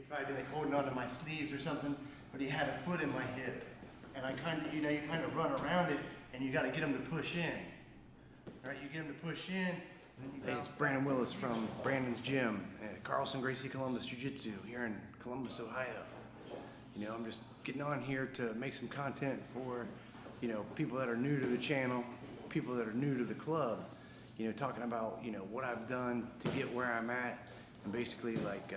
tried to like holding onto my sleeves or something, but he had a foot in my hip. And I kind of, you kind of run around it, and you got to get him to push in. All right, you get him to push in. Hey, it's Brandon Willis from Brandon's Gym at Carlson, Gracie, Columbus Jiu-Jitsu here in Columbus, Ohio. I'm just getting on here to make some content for, people that are new to the channel, people that are new to the club, talking about, what I've done to get where I'm at, and basically like,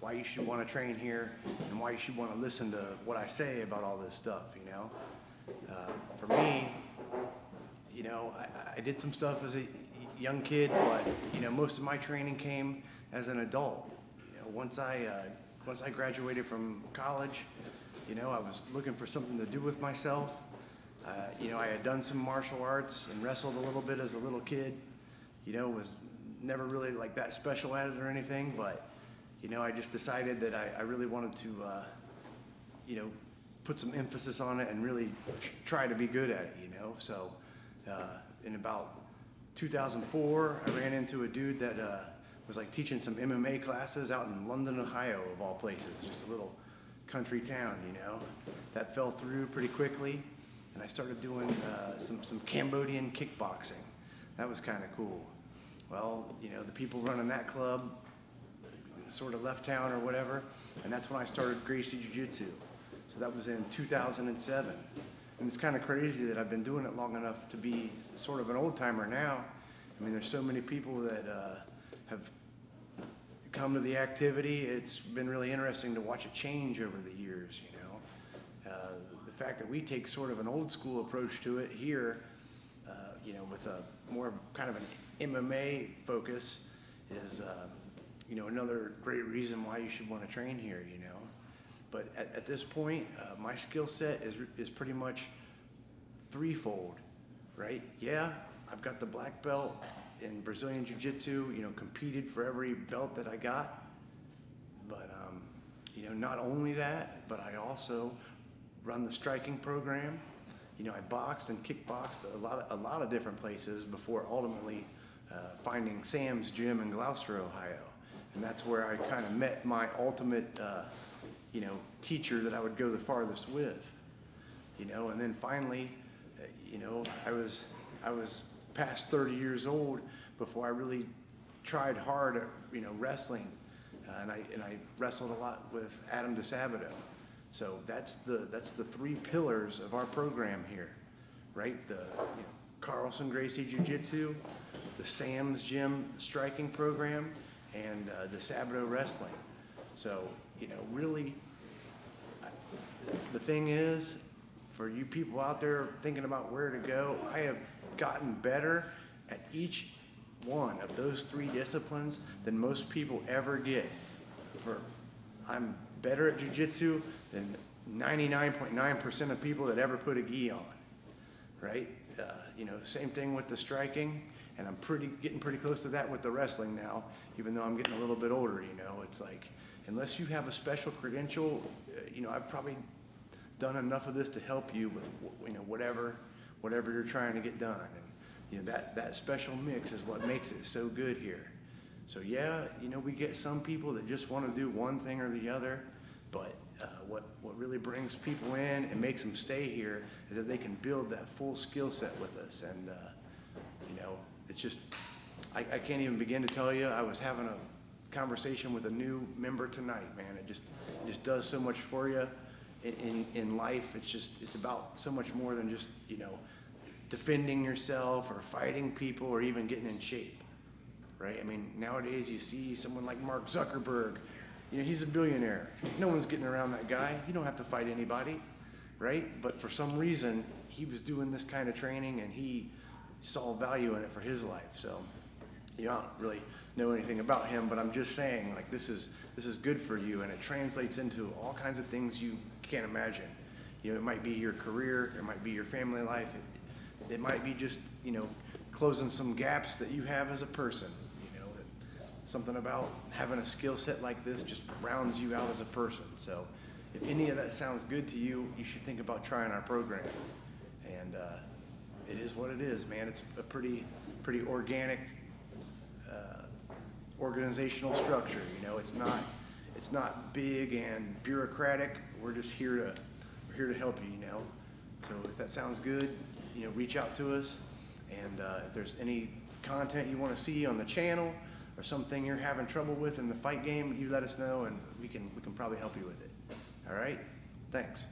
why you should want to train here and why you should want to listen to what I say about all this stuff, For me, I did some stuff as a young kid, but, most of my training came as an adult. Once I graduated from college, I was looking for something to do with myself. I had done some martial arts and wrestled a little bit as a little kid. Was never really like that special at it or anything, but, I just decided that I really wanted to, put some emphasis on it and really try to be good at it, So in about 2004, I ran into a dude that was like teaching some MMA classes out in London, Ohio, of all places, just a little country town, That fell through pretty quickly, and I started doing some Cambodian kickboxing. That was kind of cool. Well, the people running that club sort of left town or whatever, and that's when I started Gracie Jiu-Jitsu. So that was in 2007. And it's kind of crazy that I've been doing it long enough to be sort of an old timer now. I mean, there's so many people that have come to the activity. It's been really interesting to watch it change over the years, The fact that we take sort of an old school approach to it here, with a more kind of an MMA focus is, another great reason why you should want to train here, But at this point, my skill set is pretty much threefold, right? Yeah, I've got the black belt in Brazilian Jiu-Jitsu, competed for every belt that I got. But, not only that, but I also run the striking program. I boxed and kickboxed a lot of different places before ultimately finding Sam's Gym in Gloucester, Ohio. And that's where I kind of met my ultimate, teacher that I would go the farthest with. And then finally, I was past 30 years old before I really tried hard at, wrestling. And I wrestled a lot with Adam DeSabato. So that's the three pillars of our program here, right? The Carlson Gracie Jiu-Jitsu, the Sam's Gym striking program, and the Sabato wrestling. So, really, the thing is, for you people out there thinking about where to go, I have gotten better at each one of those three disciplines than most people ever get. I'm better at jiu-jitsu than 99.9% of people that ever put a gi on, right? Same thing with the striking, and I'm getting pretty close to that with the wrestling now, even though I'm getting a little bit older, It's like, unless you have a special credential, I've probably done enough of this to help you with, whatever you're trying to get done. And, that special mix is what makes it so good here. So yeah, we get some people that just want to do one thing or the other, but what really brings people in and makes them stay here is that they can build that full skill set with us. And, it's just, I can't even begin to tell you. I was having a conversation with a new member tonight, man. It just does so much for you in life. It's about so much more than just, defending yourself or fighting people or even getting in shape, right? I mean, nowadays you see someone like Mark Zuckerberg, he's a billionaire. No one's getting around that guy. You don't have to fight anybody, right? But for some reason, he was doing this kind of training and he saw value in it for his life. So, I don't really know anything about him, but I'm just saying, like, this is good for you, and it translates into all kinds of things you can't imagine. It might be your career, it might be your family life, it might be just, closing some gaps that you have as a person. Something about having a skill set like this just rounds you out as a person. So if any of that sounds good to you, you should think about trying our program. And it is what it is, man. It's a pretty organic organizational structure. It's it's not big and bureaucratic. We're just here to help you, you know. So if that sounds good, you know, reach out to us. And if there's any content you want to see on the channel or something you're having trouble with in the fight game, you let us know, and we can probably help you with it. All right? Thanks.